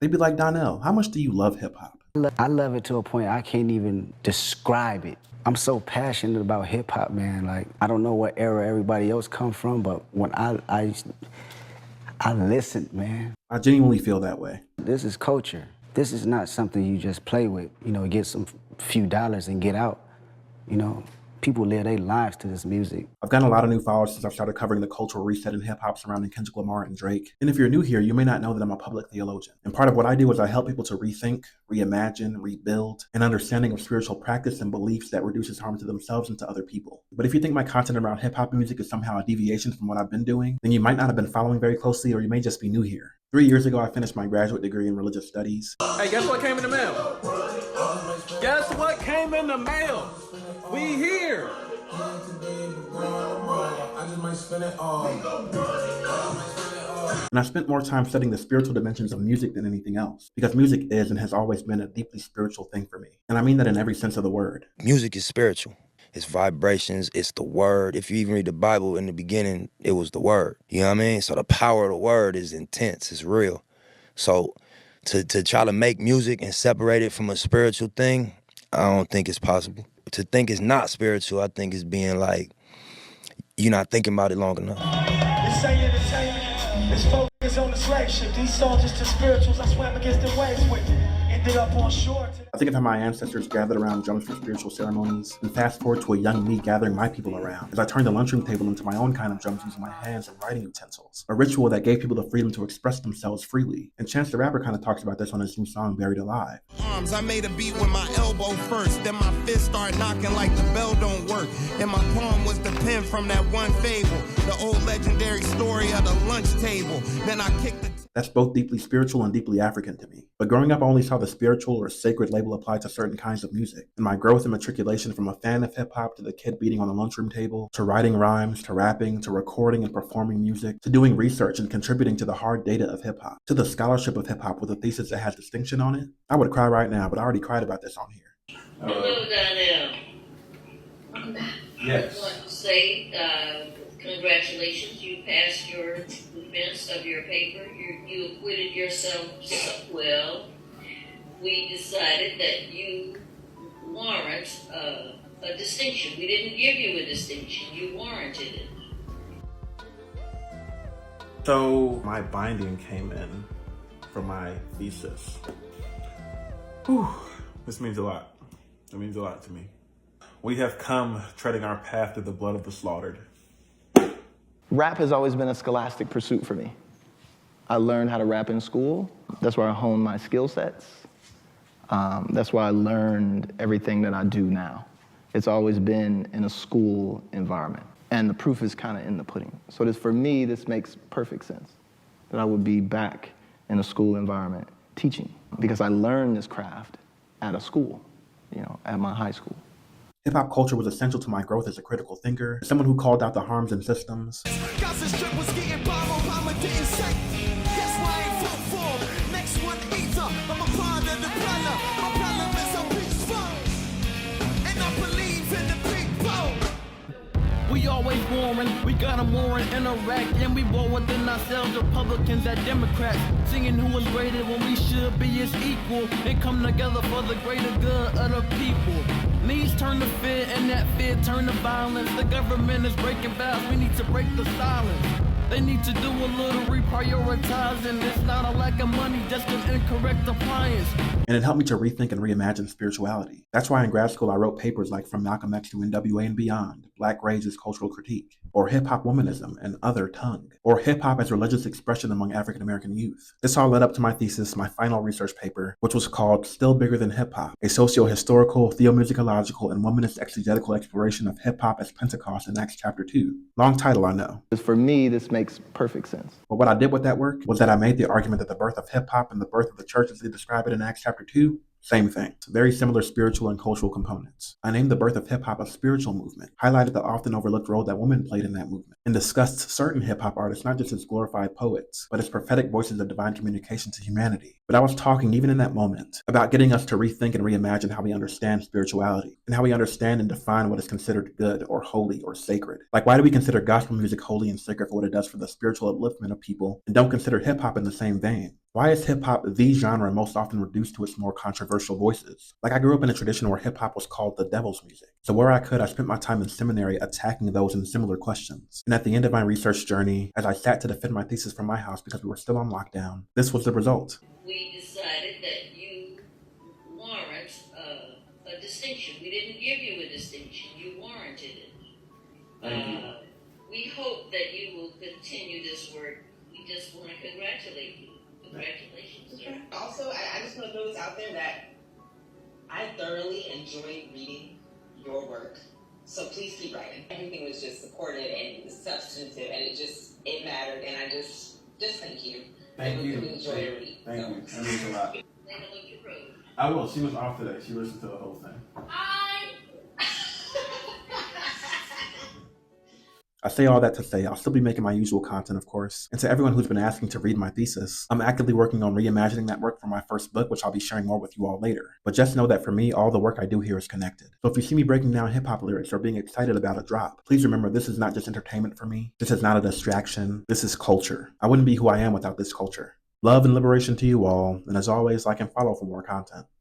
They'd be like, Donnell, how much do you love hip hop? I love it to a point I can't even describe it. I'm so passionate about hip hop, man. Like, I don't know what era everybody else come from, but when I listen, man. I genuinely feel that way. This is culture. This is not something you just play with, get some few dollars and get out. People live their lives to this music. I've gotten a lot of new followers since I started covering the cultural reset in hip-hop surrounding Kendrick Lamar and Drake. And if you're new here, you may not know that I'm a public theologian. And part of what I do is I help people to rethink, reimagine, rebuild an understanding of spiritual practice and beliefs that reduces harm to themselves and to other people. But if you think my content around hip-hop music is somehow a deviation from what I've been doing, then you might not have been following very closely, or you may just be new here. 3 years ago, I finished my graduate degree in religious studies. Hey, guess what came in the mail? Guess what came in the mail? We here. And I spent more time studying the spiritual dimensions of music than anything else, because music is and has always been a deeply spiritual thing for me. And I mean that in every sense of the word. Music is spiritual. It's vibrations, it's the word. If you even read the Bible, in the beginning, it was the word. You know what I mean? So the power of the word is intense, it's real. So to try to make music and separate it from a spiritual thing, I don't think it's possible. To think it's not spiritual, I think it's being like, you're not thinking about it long enough. This ain't entertainment. This focus on the slave ship. These songs just the spirituals. I swam against the waves with it. Ended up on shore. I think of how my ancestors gathered around drums for spiritual ceremonies, and fast forward to a young me gathering my people around as I turned the lunchroom table into my own kind of drums using my hands and writing utensils. A ritual that gave people the freedom to express themselves freely. And Chance the Rapper kind of talks about this on his new song, Buried Alive. Arms, I made a beat with my elbow first, then my fist started knocking like the bell don't work. And my palm was the pen from that one fable, the old legendary story of the lunch table. Then I kicked the... That's both deeply spiritual and deeply African to me. But growing up, I only saw the spiritual or sacred label applied to certain kinds of music. And my growth and matriculation from a fan of hip-hop to the kid beating on the lunchroom table, to writing rhymes, to rapping, to recording and performing music, to doing research and contributing to the hard data of hip-hop, to the scholarship of hip-hop with a thesis that has distinction on it. I would cry right now, but I already cried about this on here. Hello, Donnell. Yes. I want to say congratulations. You passed your defense of your paper. You acquitted yourself so well. We decided that you warrant a distinction. We didn't give you a distinction. You warranted it. So my binding came in for my thesis. Whew, this means a lot. It means a lot to me. We have come treading our path through the blood of the slaughtered. Rap has always been a scholastic pursuit for me. I learned how to rap in school. That's where I honed my skill sets. That's where I learned everything that I do now. It's always been in a school environment. And the proof is kind of in the pudding. So for me, this makes perfect sense, that I would be back in a school environment teaching, because I learned this craft at a school, at my high school. Hip-hop culture was essential to my growth as a critical thinker, as someone who called out the harms in systems. We always warring, we got them warring, interact, and we war within ourselves, Republicans and Democrats, singing who is greater when we should be is equal, and come together for the greater good of the people. Needs turn to fear, and that fear turn to violence. The government is breaking vows, we need to break the silence. They need to do a little reprioritizing. It's not a lack of money, just an incorrect appliance. And it helped me to rethink and reimagine spirituality. That's why in grad school I wrote papers like From Malcolm X to NWA and Beyond, Black Rage's Cultural Critique, or Hip-Hop Womanism and Other Tongue, or Hip-Hop as Religious Expression Among African American Youth. This all led up to my thesis, my final research paper, which was called Still Bigger Than Hip-Hop, a socio-historical, theomusicological, and womanist exegetical exploration of hip-hop as Pentecost in Acts chapter 2. Long title, I know. For me, this makes perfect sense. But what I did with that work was that I made the argument that the birth of hip-hop and the birth of the church as they describe it in Acts chapter 2, same thing. Very similar spiritual and cultural components. I named the birth of hip-hop a spiritual movement, highlighted the often overlooked role that women played in that movement, and discussed certain hip-hop artists not just as glorified poets, but as prophetic voices of divine communication to humanity. But I was talking, even in that moment, about getting us to rethink and reimagine how we understand spirituality, and how we understand and define what is considered good or holy or sacred. Like, why do we consider gospel music holy and sacred for what it does for the spiritual upliftment of people, and don't consider hip-hop in the same vein? Why is hip hop the genre most often reduced to its more controversial voices? Like, I grew up in a tradition where hip hop was called the devil's music. So where I could, I spent my time in seminary attacking those and similar questions. And at the end of my research journey, as I sat to defend my thesis from my house because we were still on lockdown, this was the result. We decided that you warrant a distinction. We didn't give you a distinction. You warranted it. We hope that you will continue this work. We just want to congratulate you. Congratulations, sir. Also, I just want to throw this out there that I thoroughly enjoyed reading your work. So please keep writing. Everything was just supportive and substantive, and it mattered. And I just thank you. Thank you. Really enjoyed your read. Thank you. That means a lot. Take a look at road. I will. She was off today. She listened to the whole thing. I say all that to say I'll still be making my usual content, of course. And to everyone who's been asking to read my thesis, I'm actively working on reimagining that work for my first book, which I'll be sharing more with you all later. But just know that for me, all the work I do here is connected. So if you see me breaking down hip-hop lyrics or being excited about a drop, please remember this is not just entertainment for me. This is not a distraction. This is culture. I wouldn't be who I am without this culture. Love and liberation to you all, and as always, like and follow for more content.